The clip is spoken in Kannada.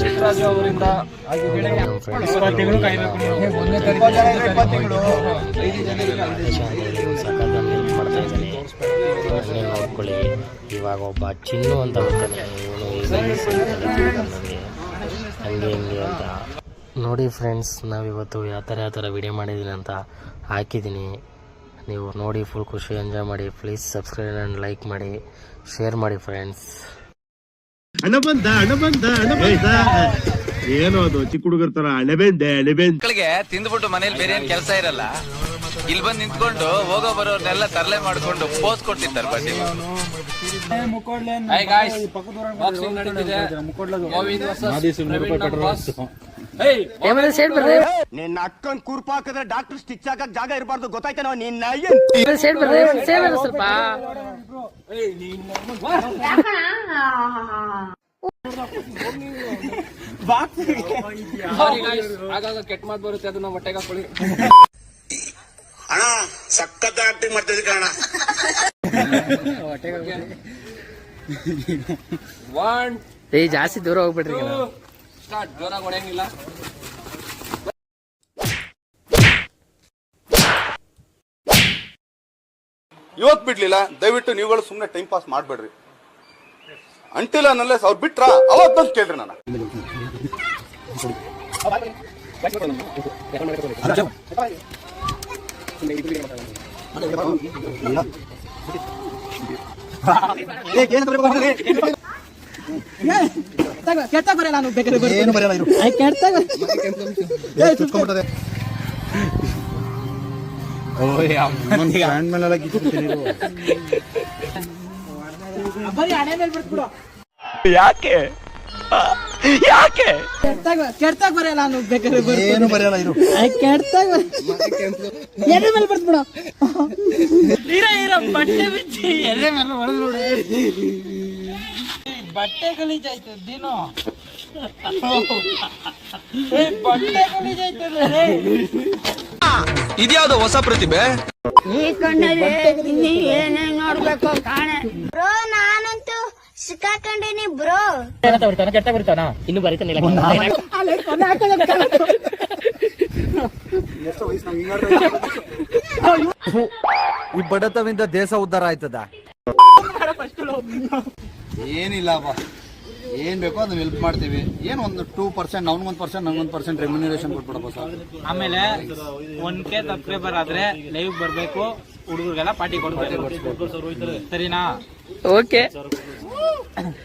ಚಿತ್ರರಾಜು ಅವರಿಂದ ನೋಡ್ಕೊಳ್ಳಿ. ಇವಾಗ ಒಬ್ಬ ಚಿನ್ನು ಅಂತ ಬರ್ತಾನೆ, ಇವನು ಹಂಗೆ ಹಿಂಗೆ ಅಂತ ನೋಡಿ ಫ್ರೆಂಡ್ಸ್. ನಾವಿವತ್ತು ಯಾವ ಥರ ವಿಡಿಯೋ ಮಾಡಿದ್ದೀನಿ ಅಂತ ಹಾಕಿದ್ದೀನಿ. ನೀವು ನೋಡಿ ಫುಲ್ ಖುಷಿ ಎಂಜಾಯ್ ಮಾಡಿ. ಪ್ಲೀಸ್ ಸಬ್ಸ್ಕ್ರೈಬ್ ಆ್ಯಂಡ್ ಲೈಕ್ ಮಾಡಿ, ಶೇರ್ ಮಾಡಿ ಫ್ರೆಂಡ್ಸ್. ಹಣ ಬಂದ ಏನೋ ಅದು ಚಿಕ್ಕ ಹುಡುಗರ ತರ ಮಕ್ಕಳಿಗೆ ತಿಂದ್ಬಿಟ್ಟು ಮನೇಲಿ ಬೇರೆ ಏನ್ ಕೆಲಸ ಇರಲ್ಲ, ಇಲ್ಲಿ ಬಂದು ನಿಂತ್ಕೊಂಡು ಹೋಗೋ ಬರೋರ್ನೆಲ್ಲ ತರಲೆ ಮಾಡ್ಕೊಂಡು ಪೋಸ್ ಕೊಡ್ತಿರ್ತಾರೆ. ಬಡ್ಡಿ ನಿನ್ನ ಅಕ್ಕನ್ ಕೂರ್ಪ ಹಾಕಿದ್ರೆ ಡಾಕ್ಟರ್ ಸ್ಟಿಚ್ ಹಾಕಕ್ ಜಾಗ ಇರಬಾರ್ದು, ಗೊತ್ತಾಯ್ತೇನೋ ನಿನ್ನ ಸ್ವಲ್ಪ ಆಗಾಗ ಕೆಟ್ಟ ಮಾತು ಬರುತ್ತೆ, ಅದನ್ನ ಹೊಟ್ಟೆಗೆ ಹಾಕೊಳ್ಳಿ. ಅಣ್ಣ ಸಖತ್ ಆಕ್ಟಿಂಗ್ ಮಾಡ್ತಿದ್ದೆ ಕಣ. ಜಾಸ್ತಿ ದೂರ ಹೋಗ್ಬಿಟ್ರಿ. ಸ್ಟಾರ್ಟ್. ಜೋರಾಗಿ ಹೊಡೆಯಂಗಿಲ್ಲ. ಇವತ್ತು ಬಿಡ್ಲಿಲ್ಲ, ದಯವಿಟ್ಟು ನೀವುಗಳು ಸುಮ್ಮನೆ ಟೈಮ್ ಪಾಸ್ ಮಾಡಬೇಡ್ರಿ. ಅಂಟಿಲ್ಲ ಅನ್ನಲ್ಲೇ ಅವ್ರು ಬಿಟ್ರ ಅವಾಗ ಬಂದು ಕೇಳ್ರಿ ನಾನು. ಏನು ಬರೆಯಲ್ಲ ಇರು. ಯಾಕೆ ಕೆಟ್ಟಾಗ ಬರೆಯಲ್ಲ ನಾನು ಬೇಕಾದ್ರೆ ಏನು ಬರೆಯಲ್ಲ ಇರು. ಕೆಟ್ಟಾಗ ಎದೆ ಮೇಲೆ ಬರ್ತ್ಬಿಡ. ಬಟ್ಟೆ ಬಿಚ್ಚಿ ಎದೆ ಮೇಲೆ ಹೊಡೆದ್ ನೋಡು. ಬಟ್ಟೆ ಗಲೀಜಾಯ್ತು ದಿನೋ, ಬಟ್ಟೆ ಗಲೀಜಾಯ್ತಲ್ಲ. ಇದ್ಯಾವ್ದು ಹೊಸ ಪ್ರತಿಭೆ? ಈ ಕಣ್ಣಲ್ಲಿ ಇನ್ನೀ ಏನೇನ್ ನೋಡ್ಬೇಕು ಕಾಣೆ ಬ್ರೋ. ನಾನಂತೂ ಸಿಕ್ಕಾಕೊಂಡೇನಿ ಬ್ರೋ. ಕೆಟ್ಟ ಬರ್ತಾನ ಇನ್ನು ಬರೀತಾನೆ. ಈ ಬಡತವಿಂದ ದೇಶ ಉದ್ಧಾರ ಆಯ್ತದ? ಏನಿಲ್ಲ ಬಾ, ಏನ್ ಬೇಕೋ ಅದನ್ನ ಹೆಲ್ಪ್ ಮಾಡ್ತೀವಿ. ಏನ್ ಒಂದು 2% ನನ್ಗೊಂದು ರೆಮ್ಯುನರೇಷನ್ ಕೊಟ್ಬಿಡಪ್ಪ ಸರ್. ಆಮೇಲೆ 1K ಸಬ್ಸ್ಕ್ರೈಬರ್ ಆದ್ರೆ ಲೈವ್ ಬರ್ಬೇಕು, ಹುಡುಗರಿಗೆಲ್ಲ ಪಾರ್ಟಿ ಕೊಡ್ಬೇಕು, ಸರಿನಾ? ಓಕೆ.